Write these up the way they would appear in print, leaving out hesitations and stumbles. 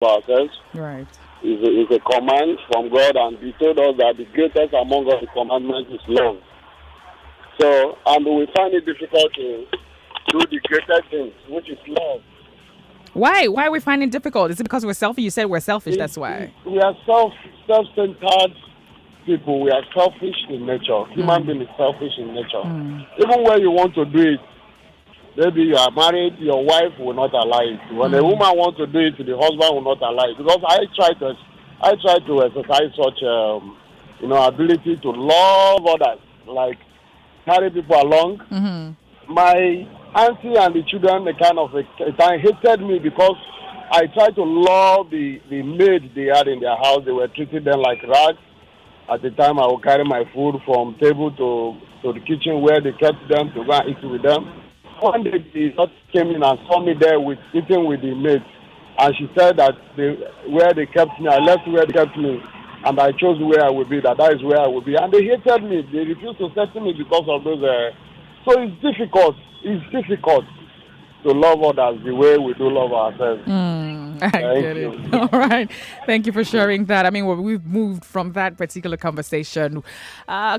ourselves. Right. Is a command from God, and He told us that the greatest among all the commandments is love. So, and we find it difficult to do the greater things, which is love. Why? Why are we finding it difficult? Is it because we're selfish? You said we're selfish. That's why. We are self-centered people. We are selfish in nature. Human being is selfish in nature. Even when you want to do it, maybe you are married, your wife will not allow it. When a woman wants to do it, the husband will not allow it. Because I try to exercise such ability to love others, like carry people along. My auntie and the children, they kind of a time hated me because I tried to love the maid they had in their house. They were treating them like rags. At the time, I would carry my food from table to the kitchen where they kept them to go and eat with them. One day, the daughter came in and saw me there eating with the maid. And she said that where they kept me, I left where they kept me. And I chose where I would be, that is where I would be. And they hated me. They refused to settle me because of those. So it's difficult. It's difficult to love others the way we do love ourselves. I get it. All right. Thank you for sharing that. I mean, we've moved from that particular conversation.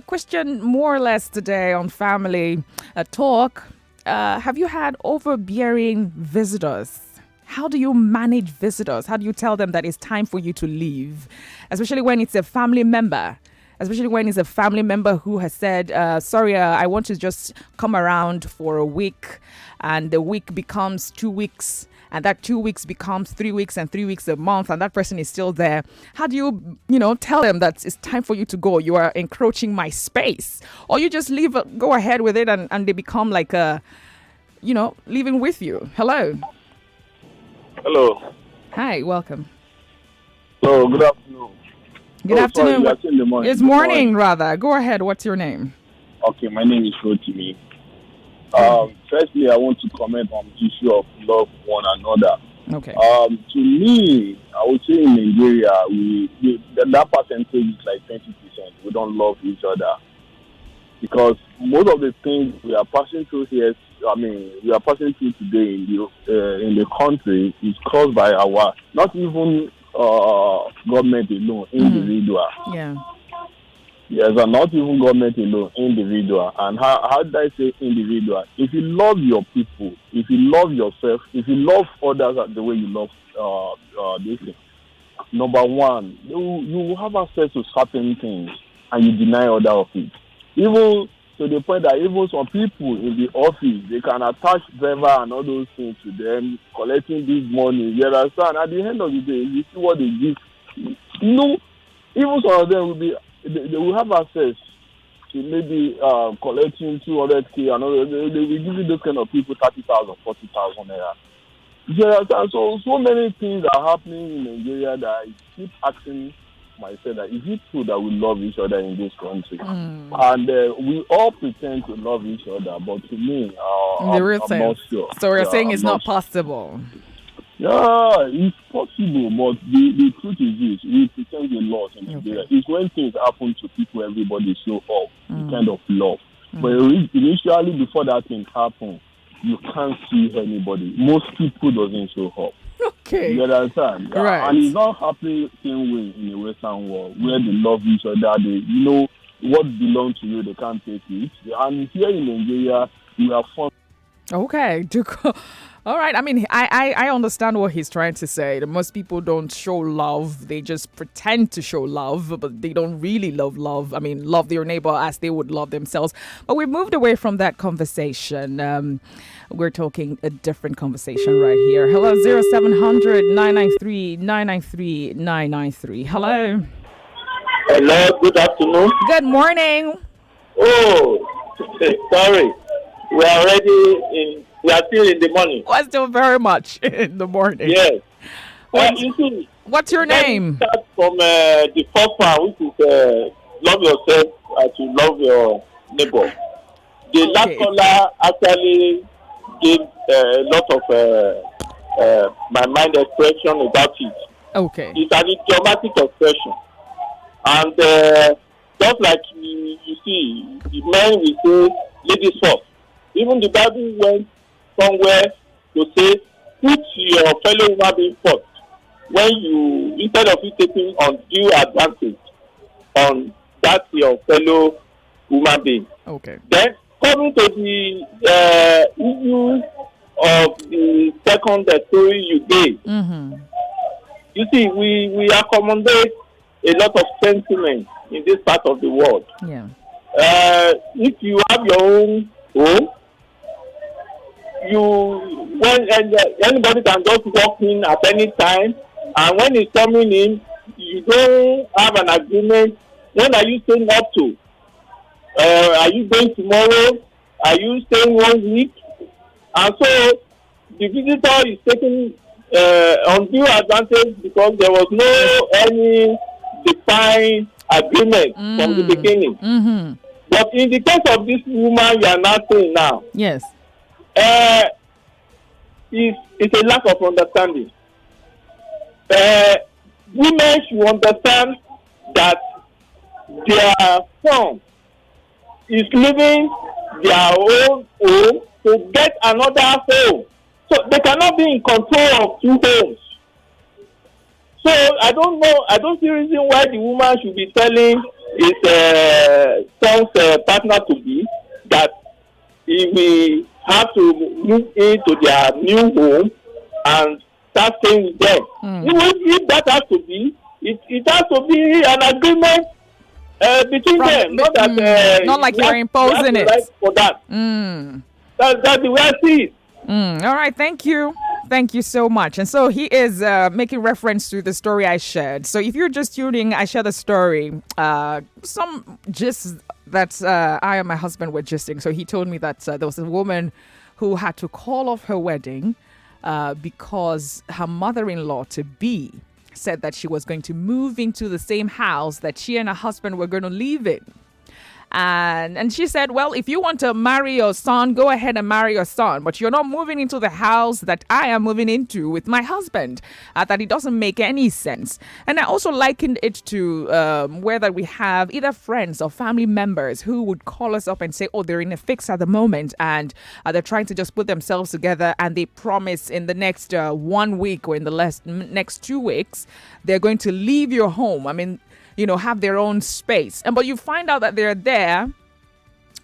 Question more or less today on family talk. Have you had overbearing visitors? How do you manage visitors? How do you tell them that it's time for you to leave? Especially when it's a family member. Especially when it's a family member who has said, sorry, I want to just come around for a week. And the week becomes 2 weeks. And that 2 weeks becomes 3 weeks and 3 weeks a month. And that person is still there. How do you, tell them that it's time for you to go? You are encroaching my space. Or you just go ahead with it and they become like living with you. Hello. Hello. Hi, welcome. So, good afternoon. Good afternoon. Sorry, it's morning, rather. Go ahead. What's your name? Okay, my name is Rotimi. Firstly, I want to comment on the issue of love one another. Okay. To me, I would say in Nigeria, that percentage is like 20%. We don't love each other because most of the things we are passing through here, we are passing through today in the country is caused by our not even government alone, individual. Yeah. Yes, and not even government alone, individual. And how did I say individual? If you love your people, if you love yourself, if you love others the way you love this thing, number one, you will have access to certain things and you deny other of it. Even to the point that even some people in the office, they can attach driver and all those things to them, collecting this money. You understand? At the end of the day, you see what they give. Even some of them will be, they will have access to maybe collecting 200K and all. They will give you those kind of people 30,000, 40,000 naira. You understand? So many things are happening in Nigeria that I keep asking myself that is it true that we love each other in this country? And we all pretend to love each other, but to me, I'm not sure. So we're saying it's not possible. Yeah, it's possible, but the truth is this: we pretend a lot in Nigeria. It's when things happen to people, everybody show up the kind of love. But initially, before that thing happens, you can't see anybody. Most people doesn't show up. Okay. You understand? Yeah. Right. And it's not happening same way in the Western world where they love each other. They what belongs to you, they can't take it. And here in Nigeria, we are fun. Okay. All right. I mean, I understand what he's trying to say. That most people don't show love. They just pretend to show love, but they don't really love. Love their neighbor as they would love themselves. But we've moved away from that conversation. We're talking a different conversation right here. Hello, 0700 993 993 993. Hello. Hello, good afternoon. Good morning. Oh, sorry. We are still in the morning. Well, still very much in the morning. Yes. What's your name? Start from the first one, which is love yourself as you love your neighbor. The last caller actually gave a lot of my mind expression about it. Okay. It's an idiomatic expression. And just like you see, the men will say, ladies first. Even the Bible went somewhere to say, put your fellow human being first. when you, instead of you taking undue advantage on that your fellow human being. Okay. Then coming to the issue of the second story you gave, you see, we accommodate a lot of sentiment in this part of the world. Yeah. If you have your own home, anybody can just walk in at any time, and when he's coming in, you don't have an agreement. When are you staying up to? Are you going tomorrow? Are you staying 1 week? And so the visitor is taking undue advantage because there was no any defined agreement from the beginning. But in the case of this woman you are now saying now, yes, it's a lack of understanding. Women should understand that their son is leaving their own home to get another home. So they cannot be in control of two homes. So I don't know, I don't see reason why the woman should be telling his son's partner to be that he will have to move into their new home and start staying with them. If that has to be, it has to be an agreement between them, not that not like you're imposing it. Right for that. That's the way I see it. All right, thank you. Thank you so much. And so he is making reference to the story I shared. So if you're just tuning, I shared a story, some gist that I and my husband were gisting. So he told me that there was a woman who had to call off her wedding because her mother-in-law to be said that she was going to move into the same house that she and her husband were going to live in. And she said, well, if you want to marry your son, go ahead and marry your son. But you're not moving into the house that I am moving into with my husband. That it doesn't make any sense. And I also likened it to whether we have either friends or family members who would call us up and say, oh, they're in a fix at the moment. And they're trying to just put themselves together. And they promise in the next 1 week or in the next 2 weeks, they're going to leave your home. I mean, have their own space. But you find out that they're there.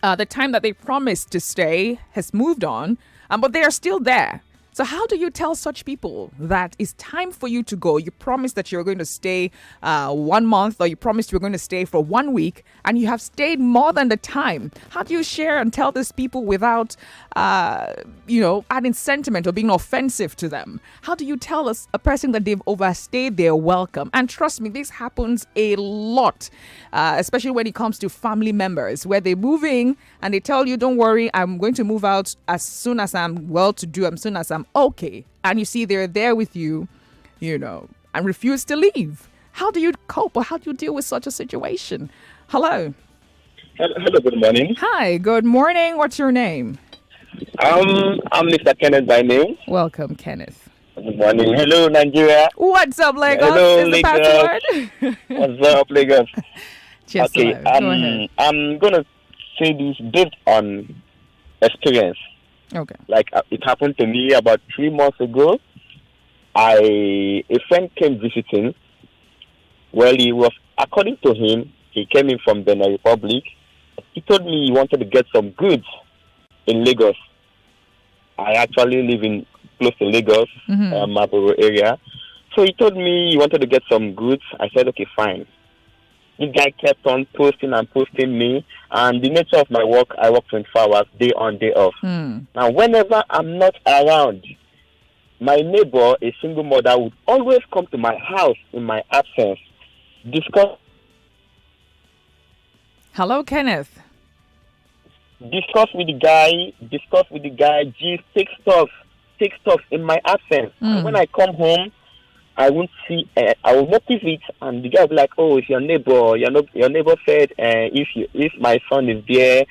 The time that they promised to stay has moved on, but they are still there. So how do you tell such people that it's time for you to go? You promised that you're going to stay 1 month, or you promised you were going to stay for 1 week, and you have stayed more than the time. How do you share and tell these people without, adding sentiment or being offensive to them? How do you tell a person that they've overstayed their welcome? And trust me, this happens a lot, especially when it comes to family members, where they're moving and they tell you, don't worry, I'm going to move out as soon as I'm well-to-do, as soon as I'm okay. And you see they're there with you, and refuse to leave. How do you cope, or how do you deal with such a situation? Hello. Hello, good morning. Hi, good morning. What's your name? I'm Mr. Kenneth by name. Welcome, Kenneth. Good morning. Hello, Nigeria. What's up, Lagos? Hello, Is the Lagos. password? What's up, Lagos? Yes, okay, go ahead. I'm going to say this based on experience. Okay. Like it happened to me about 3 months ago. A friend came visiting. Well, according to him, he came in from Benin Republic. He told me he wanted to get some goods in Lagos. I actually live in close to Lagos, Marlborough area. So he told me he wanted to get some goods. I said, okay, fine. This guy kept on posting me. And the nature of my work, I work 24 hours, day on, day off. Now, whenever I'm not around, my neighbor, a single mother, would always come to my house in my absence. Hello, Kenneth. Discuss with the guy, take stuff in my absence. And when I come home, I won't see. I will notice it, and the guy will be like, "Oh, it's your neighbor. Your neighbor said, if my son is there,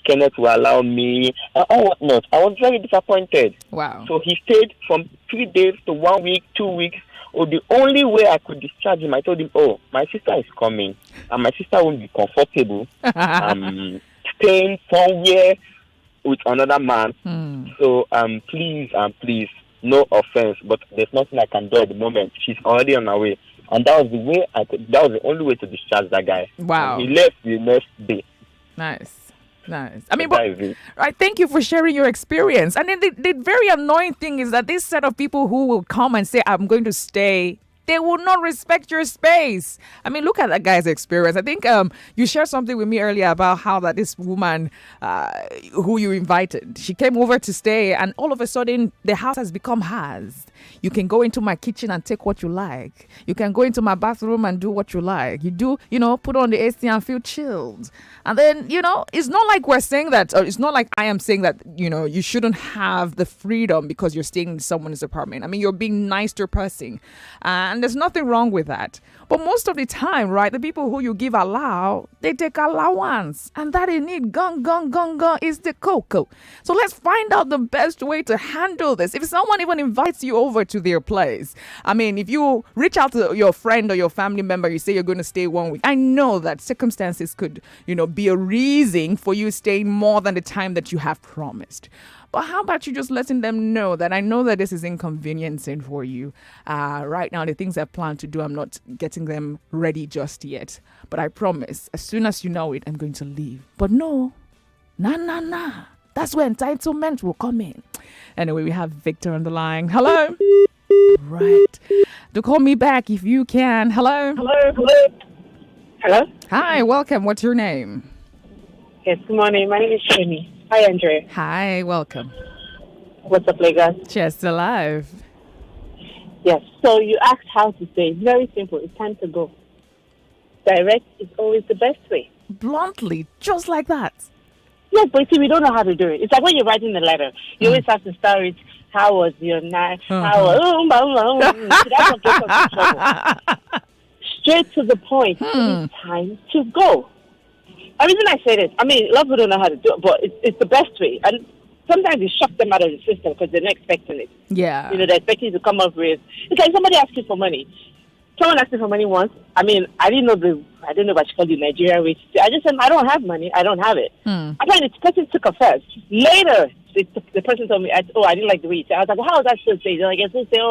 Kenneth will allow me, or whatnot." I was very disappointed. Wow. So he stayed from 3 days to 1 week, 2 weeks. Oh, the only way I could discharge him, I told him, "Oh, my sister is coming, and my sister won't be comfortable staying somewhere with another man. So please, no offense, but there's nothing I can do at the moment. She's already on her way. And that was the way that was the only way to discharge that guy. Wow. And he left the next day. Nice. I mean, but, right, thank you for sharing your experience. And then the very annoying thing is that this set of people who will come and say, I'm going to stay, they will not respect your space. I mean, look at that guy's experience. I think you shared something with me earlier about how that this woman who you invited, she came over to stay, and all of a sudden the house has become hers. You can go into my kitchen and take what you like. You can go into my bathroom and do what you like. You do, put on the AC and feel chilled. And then, it's not like we're saying that, or it's not like I am saying that, you shouldn't have the freedom because you're staying in someone's apartment. I mean, you're being nice to a person. And there's nothing wrong with that. But most of the time, right, the people who you give allow, they take allowance. And that in it, gun, is the cocoa. So let's find out the best way to handle this. If someone even invites you over to their place, I mean, if you reach out to your friend or your family member, you say you're going to stay 1 week. I know that circumstances could, be a reason for you staying more than the time that you have promised. But how about you just letting them know that I know that this is inconveniencing for you. Right now, the things I plan to do, I'm not getting them ready just yet. But I promise, as soon as you know it, I'm going to leave. But no, nah. That's where entitlement will come in. Anyway, we have Victor on the line. Hello. Right. Do call me back if you can. Hello. Hello. Hi, welcome. What's your name? Yes, good morning. My name is Shani. Hi, Andre. Hi, welcome. What's up, Lagos? Just alive. Yes. So you asked how to say. Very simple. It's time to go. Direct is always the best way. Bluntly, just like that. Yes, but see, we don't know how to do it. It's like when you're writing a letter. You always have to start it. How was your night? How was... That's what gets us in trouble. Straight to the point. It's time to go. The reason I say this, I mean, a lot of people don't know how to do it, but it's the best way. And sometimes you shock them out of the system because they're not expecting it. Yeah. They're expecting you to come up with... It's like somebody asking for money. Someone asked me for money once. I mean, I didn't know what you call the Nigerian rate. I just said, I don't have money. I don't have it. Apparently, the person took offense. Later, the person told me, I didn't like the way you said. I was like, well, how is that still say? They're like, it's still say,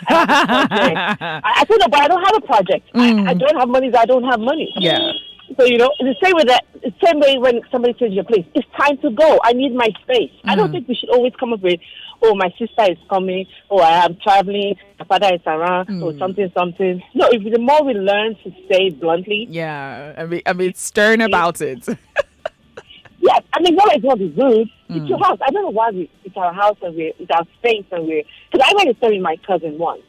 I have a project. I said, no, but I don't have a project. I don't have money, so I don't have money. Yeah. So, the same with that. The same way when somebody says your place, it's time to go. I need my space. I don't think we should always come up with, my sister is coming, I am traveling, my father is around, or something. No, the more we learn to say bluntly. Yeah, I mean, stern about it. Yes, I mean, not like be rude. It's your house. I don't know why it's our house and it's our space because I went to stay with my cousin once,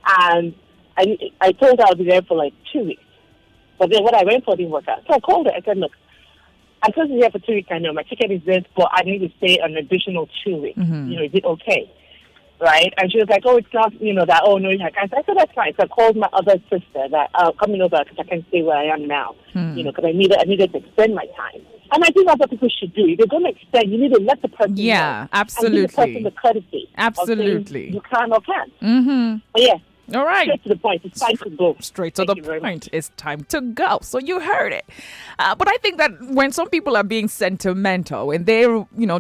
and I told her I'll be there for like 2 weeks. But then what I went for didn't work out. So I called her. I said, look, I'm supposed to be here for 2 weeks. I know my ticket is this, but I need to stay an additional 2 weeks. Is it okay? Right? And she was like, it's not, that, no, I can't. I said, that's fine. So I called my other sister that, coming over because I can't stay where I am now, because I needed to extend my time. And I think that's what people should do. If you're going to extend, you need to let the person know. Yeah, absolutely. And give the person the courtesy. Absolutely. You can or can't. But yeah. All right. Straight to the point. It's time to go. Straight to the point. It's time to go. So you heard it. But I think that when some people are being sentimental, when they,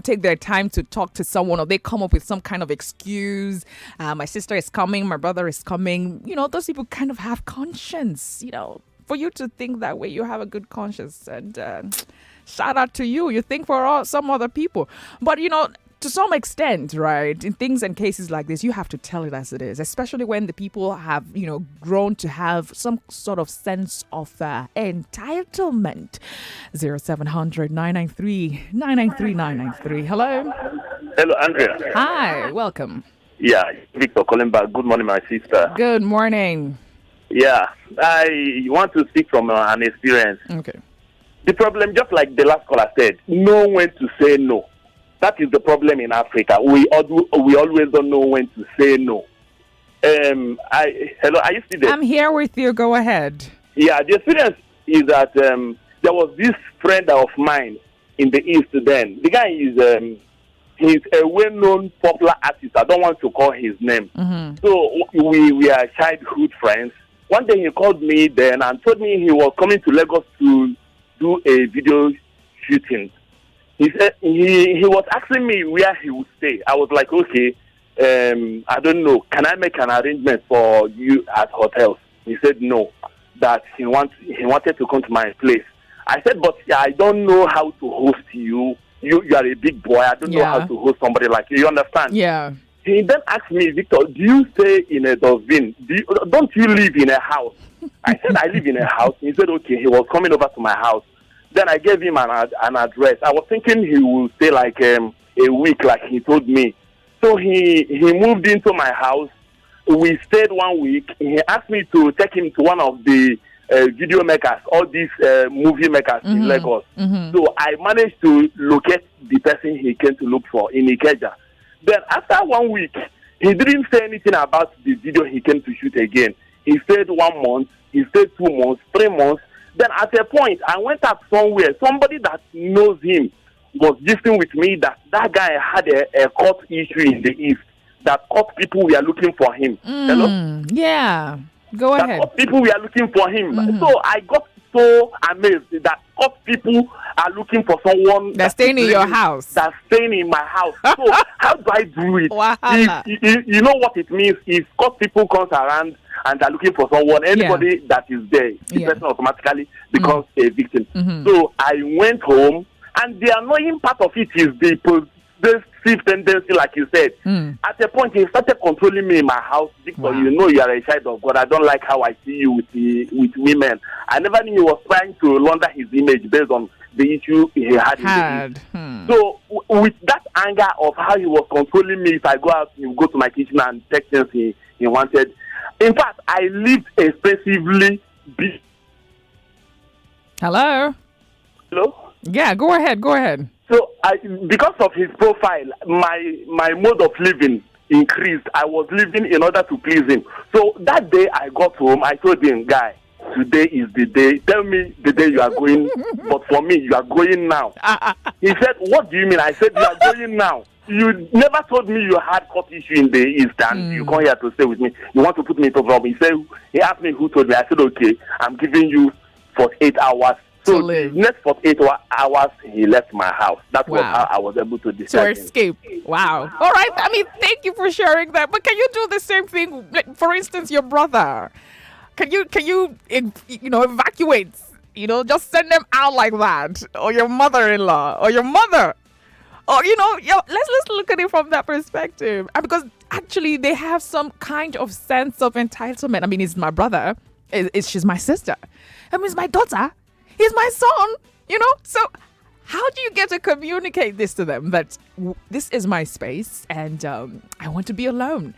take their time to talk to someone or they come up with some kind of excuse, my sister is coming, my brother is coming, those people kind of have conscience, For you to think that way, you have a good conscience. And shout out to you. You think for some other people. But, to some extent, right, in things and cases like this, you have to tell it as it is, especially when the people have, grown to have some sort of sense of entitlement. 0700-993-993-993. Hello. Hello, Andrea. Hi, welcome. Yeah, Victor calling back. Good morning, my sister. Good morning. Yeah, I want to speak from an experience. Okay. The problem, just like the last caller said, know when to say no. That is the problem in Africa. We always don't know when to say no. Hello, are you still there? I'm here with you. Go ahead. Yeah, the experience is that there was this friend of mine in the East then. The guy is he's a well-known popular artist. I don't want to call his name. So we are childhood friends. One day he called me then and told me he was coming to Lagos to do a video shooting. He said he was asking me where he would stay. I was like, okay. I don't know, can I make an arrangement for you at hotels? He said no, that he wanted to come to my place. I said, but I don't know how to host you. You are a big boy. I don't know how to host somebody like you. You understand? Yeah. He then asked me, Victor, do you stay in a dustbin? Don't you live in a house? I said, I live in a house. He said, okay. He was coming over to my house. Then I gave him an address. I was thinking he would stay like a week, like he told me. So he moved into my house. We stayed 1 week. He asked me to take him to one of the video makers, all these movie makers in Lagos. So I managed to locate the person he came to look for in Ikeja. Then after 1 week, he didn't say anything about the video he came to shoot again. He stayed 1 month, he stayed 2 months, 3 months. Then at a point, I went up somewhere. Somebody that knows him was gisting with me that guy had a court issue in the East, that court people were looking for him. Hello? Yeah. Go ahead. Court people were looking for him. So I got so amazed that court people are looking for someone that's staying in your house. That's staying in my house. So how do I do it? You know what it means? If court people comes around and are looking for someone, anybody that is there, the person automatically becomes a victim. So I went home, and the annoying part of it is the possessive tendency, like you said. At a point, he started controlling me in my house. Victor, you know you are a child of God. I don't like how I see you with women. I never knew he was trying to launder his image based on the issue he had. So with that anger of how he was controlling me, if I go out, he would go to my kitchen and take things he wanted. In fact, I lived expensively. Hello? Yeah, go ahead. So because of his profile, my mode of living increased. I was living in order to please him. So that day I got home, I told him, guy, today is the day. Tell me the day you are going, but for me, you are going now. He said, what do you mean? I said, you are going now. You never told me you had court issue in the East and you come here to stay with me. You want to put me into trouble. He asked me who told me. I said, okay, I'm giving you 48 hours. So the next 48 hours, he left my house. That was how I was able to decide. To escape. Wow. All right. I mean, thank you for sharing that. But can you do the same thing? Like, for instance, your brother. Can you evacuate? Just send them out like that, or your mother-in-law, or your mother, or let's look at it from that perspective. Because actually, they have some kind of sense of entitlement. I mean, it's my brother. She's my sister. I mean, it's my daughter. He's my son, So how do you get to communicate this to them, that this is my space and I want to be alone?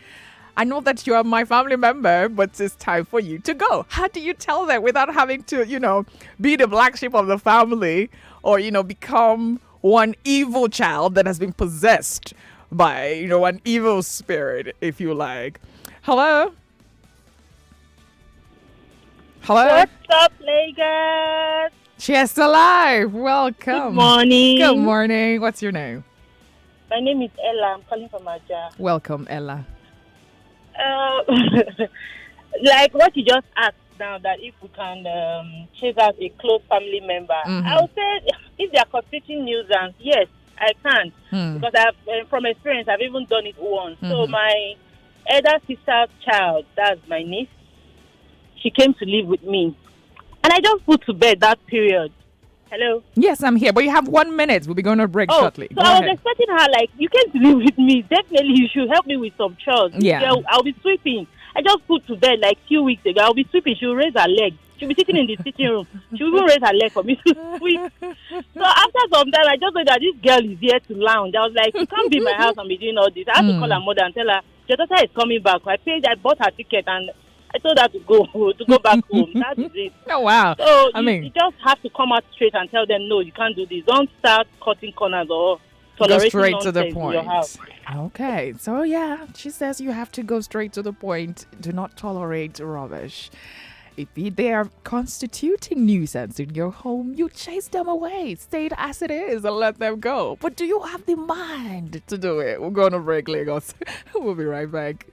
I know that you are my family member, but it's time for you to go. How do you tell them without having to, be the black sheep of the family or, become one evil child that has been possessed by, an evil spirit, if you like? Hello? What's up, Lagos? She's alive. Welcome. Good morning. Good morning. What's your name? My name is Ella. I'm calling from Aja. Welcome, Ella. Like what you just asked now, that if we can chase out a close family member, I would say if they are constituting nuisance, yes, I can. Because from experience, I've even done it once. So my elder sister's child, that's my niece, she came to live with me. And I just put to bed that period. Hello? Yes, I'm here. But you have 1 minute. We'll be going to break shortly. So I was expecting her, like, you came to live with me. Definitely, you should help me with some chores. Yeah. I'll be sweeping. I just put to bed, like, 2 weeks ago. I'll be sweeping. She'll raise her leg. She'll be sitting in the sitting room. She'll even raise her leg for me to sweep. So after some time, I just know that this girl is here to lounge. I was like, you can't be in my house and be doing all this. I had to call her mother and tell her, your daughter is coming back. I bought her ticket and I told her to go back home. That is it. Oh, wow. So you just have to come out straight and tell them, no, you can't do this. Don't start cutting corners or tolerating straight to the point. in your house. Okay. So, yeah, she says you have to go straight to the point. Do not tolerate rubbish. If they are constituting nuisance in your home, you chase them away. Stay it as it is and let them go. But do you have the mind to do it? We're going to break, Lagos. We'll be right back.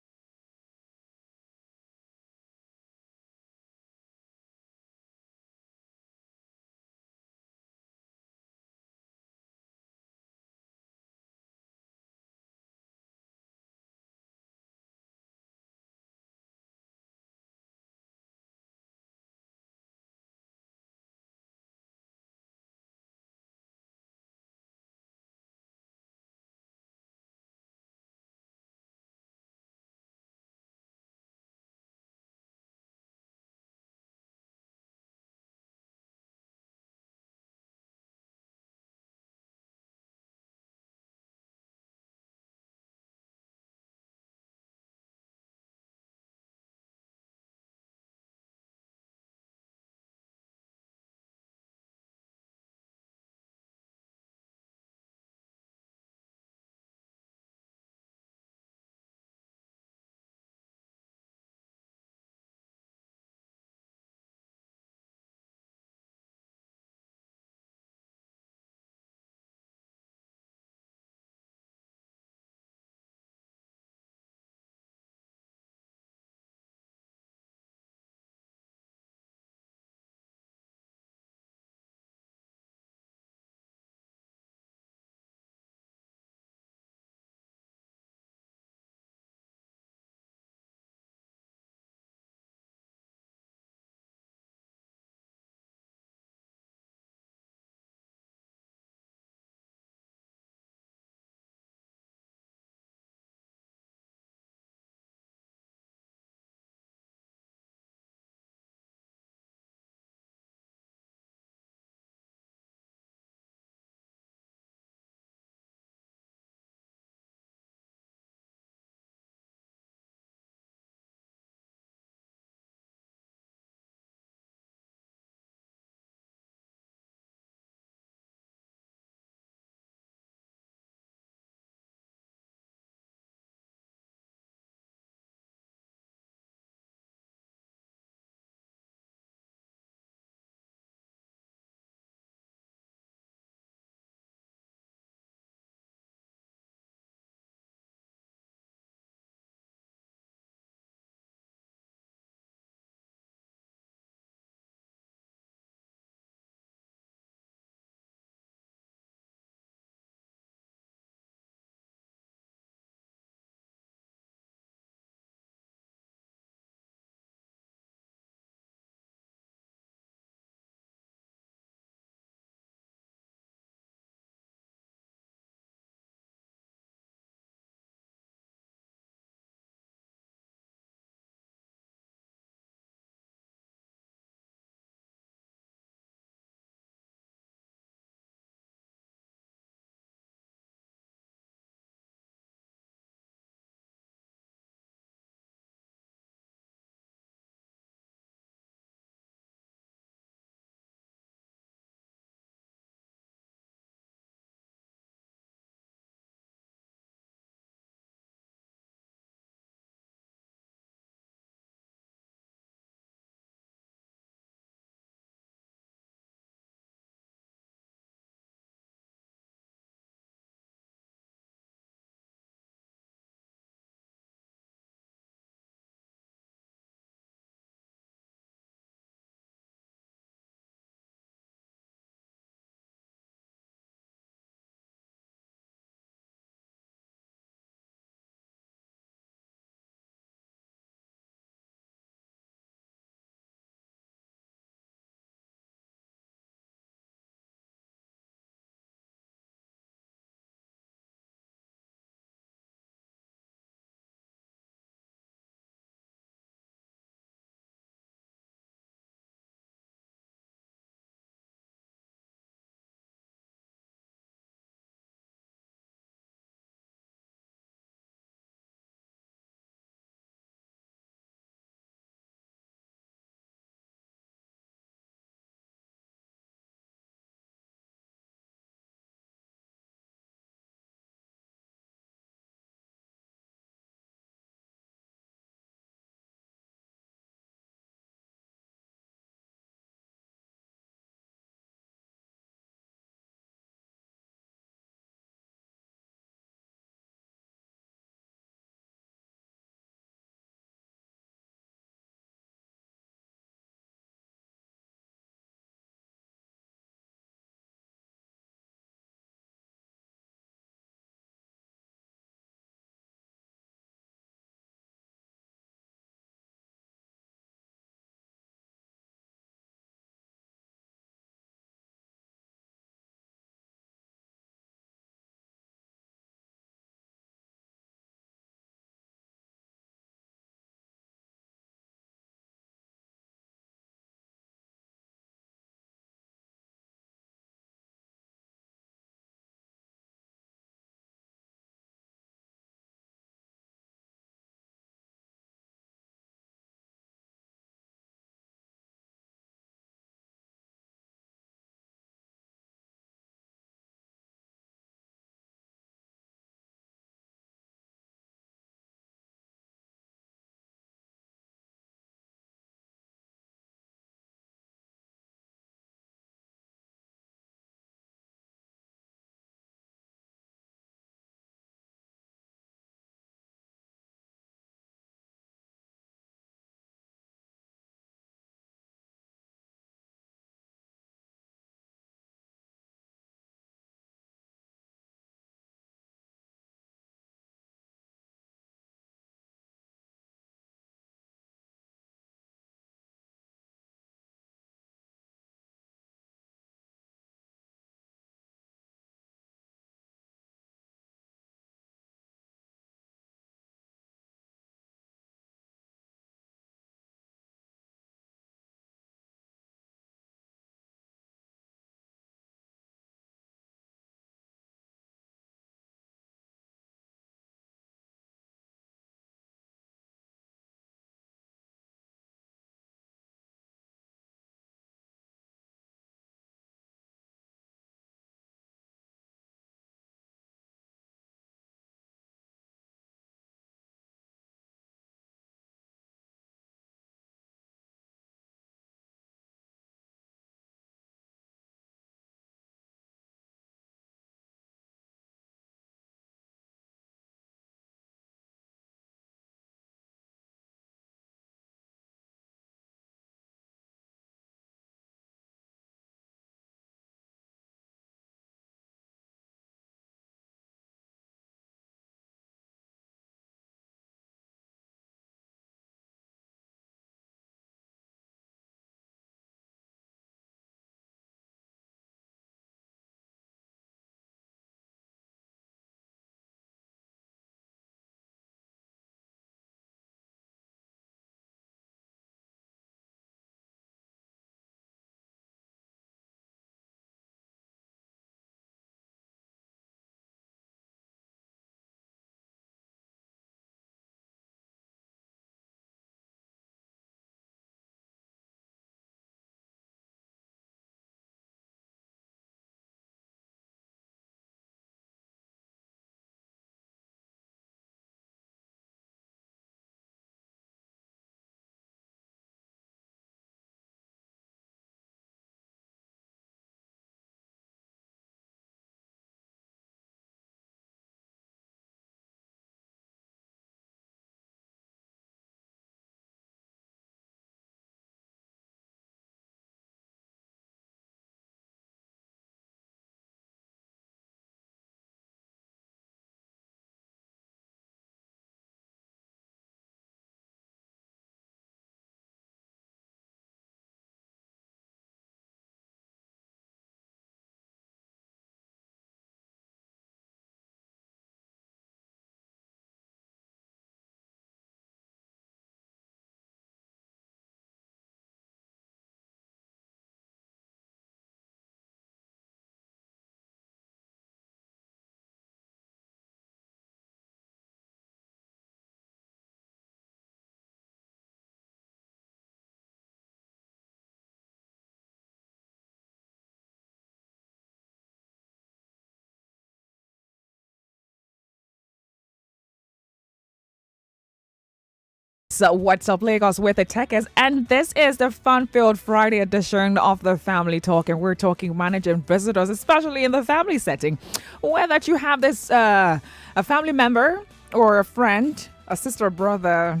What's Up Lagos with the Tekes, and this is the fun-filled Friday edition of the Family Talk, and we're talking managing visitors, especially in the family setting, whether you have this a family member or a friend, a sister, brother,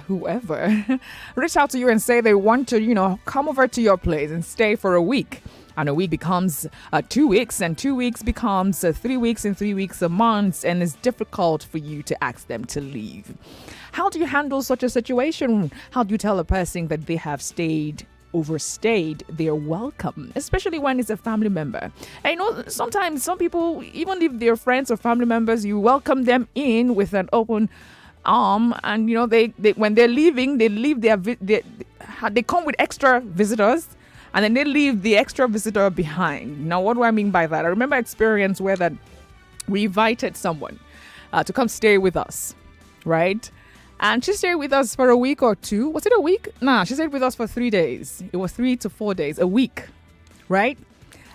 whoever, reach out to you and say they want to, come over to your place and stay for a week. And a week becomes 2 weeks, and 2 weeks becomes 3 weeks, and 3 weeks a month, and it's difficult for you to ask them to leave. How do you handle such a situation? How do you tell a person that they have overstayed their welcome, especially when it's a family member? And sometimes some people, even if they're friends or family members, you welcome them in with an open arm, and they when they're leaving, they come with extra visitors. And then they leave the extra visitor behind. Now, what do I mean by that? I remember an experience where that we invited someone to come stay with us, right? And she stayed with us for a week or two. Was it a week? Nah, she stayed with us for 3 days. It was 3 to 4 days, a week, right?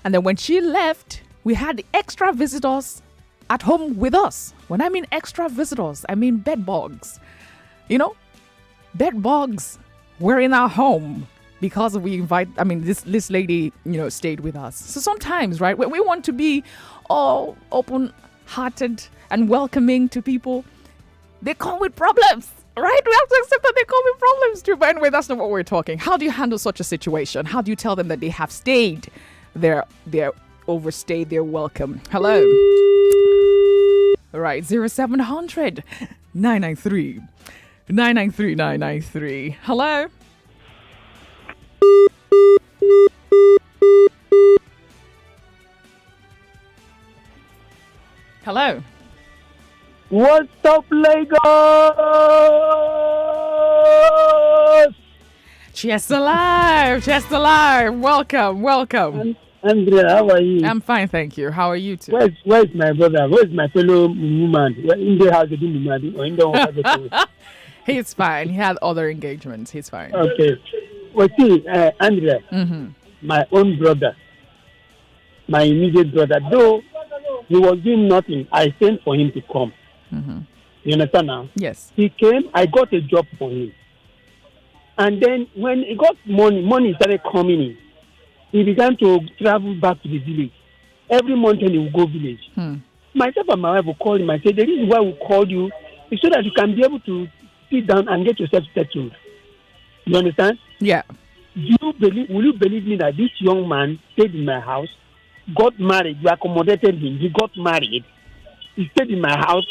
And then when she left, we had extra visitors at home with us. When I mean extra visitors, I mean bed bugs. Bed bugs were in our home. Because this lady, stayed with us. So sometimes, right, when we want to be all open-hearted and welcoming to people, they come with problems, right? We have to accept that they come with problems too. But anyway, that's not what we're talking. How do you handle such a situation? How do you tell them that they have stayed their overstayed their welcome? Hello. All right, 0700 993 993 993. Hello. Hello. What's up, Lagos? Chest alive. Welcome. Andrea, how are you? I'm fine, thank you. How are you too? Where's my brother? Where's my fellow woman? In the house, in the He's fine. He had other engagements. He's fine. Okay. Well, see, Andrea, my own brother, my immediate brother, though he was doing nothing, I sent for him to come. You understand now? Yes. He came, I got a job for him. And then when he got money started coming in, he began to travel back to the village. Every month he would go village. Myself and my wife will call him and say, the reason why we called you is so that you can be able to sit down and get yourself settled. You understand? Yeah. Will you believe me that this young man stayed in my house, got married, you accommodated him, he got married, he stayed in my house,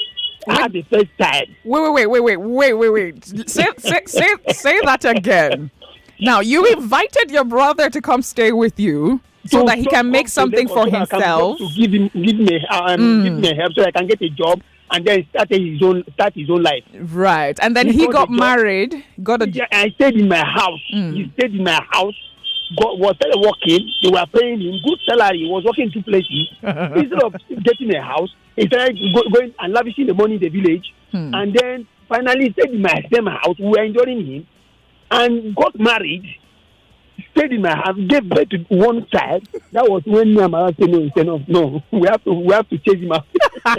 I had the first child. Wait. Say that again. Now, you invited your brother to come stay with you so that he can make something for himself. To give me help so I can get a job and then start his own life. Right. And then he got married. I stayed in my house. He stayed in my house. Was started working. They were paying him good salary. He was working 2 places. Instead of getting a house, he started going and lavishing the money in the village. And then finally stayed in my same house. We were enjoying him. And got married. Stayed in my house. Gave birth to one child. That was when me and my wife said no. We have to chase him out.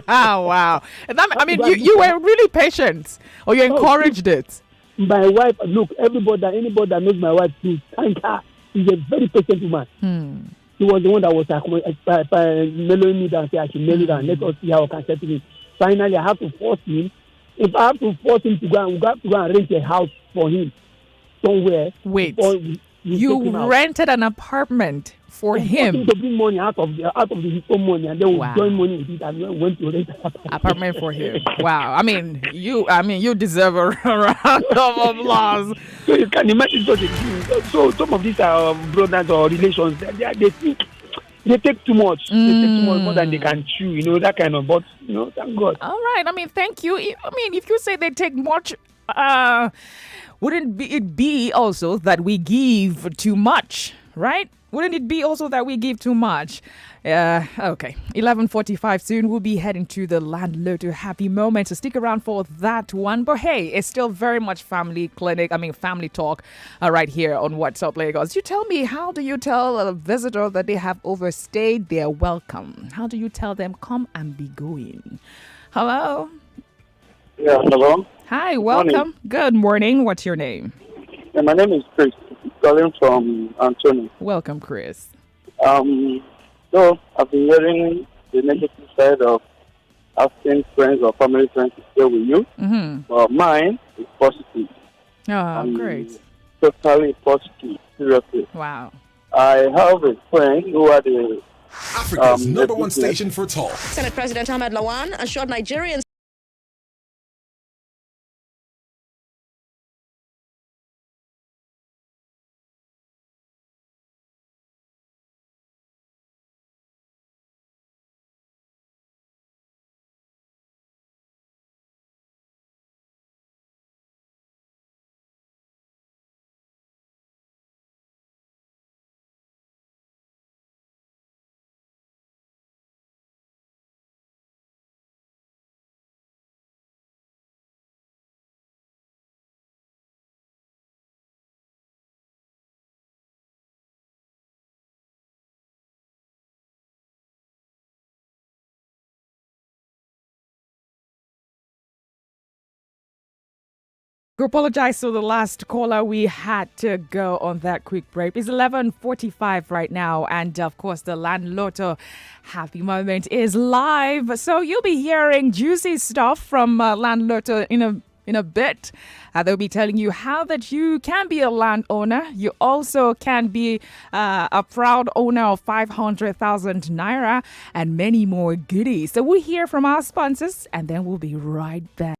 Wow. You were really patient. Or you encouraged it. My wife, look, anybody that knows my wife, please thank her. She's a very patient woman. She was the one that was mellowing me down and say I should mellow down. Let us see how I can settle it. Finally, I have to force him. If I have to force him to go and rent a house for him somewhere. Wait, you rented an apartment for him? To bring money out of his own money, and then we join money with it and went to rent an apartment for him. Wow. You deserve a round of applause. So you can imagine such a thing. So some of these brothers or relations, they think they take too much. They take too much more than they can chew. That kind of. But thank God. All right. Thank you. If you say they take much, wouldn't it be also that we give too much, right? Wouldn't it be also that we give too much? Okay. 11:45 soon. We'll be heading to the landlord to happy moment. So stick around for that one. But hey, it's still very much family talk right here on What's Up Lagos. You tell me, how do you tell a visitor that they have overstayed their welcome? How do you tell them come and be going? Hello? Yeah, hello. Hi, welcome. Morning. Good morning. What's your name? My name is Chris, calling from Anthony. Welcome, Chris. So I've been hearing the negative side of asking friends or family friends to stay with you, but mine is positive. Oh, great. Totally positive, seriously. Wow. I have a friend who had a Africa's number one station for talk. Senate President Ahmed Lawan assured Nigerians I apologize to the last caller. We had to go on that quick break. It's 11:45 right now, and of course, the Land Lotto Happy Moment is live. So you'll be hearing juicy stuff from Land Lotto in a bit. They'll be telling you how that you can be a landowner. You also can be a proud owner of 500,000 naira and many more goodies. So we'll hear from our sponsors, and then we'll be right back.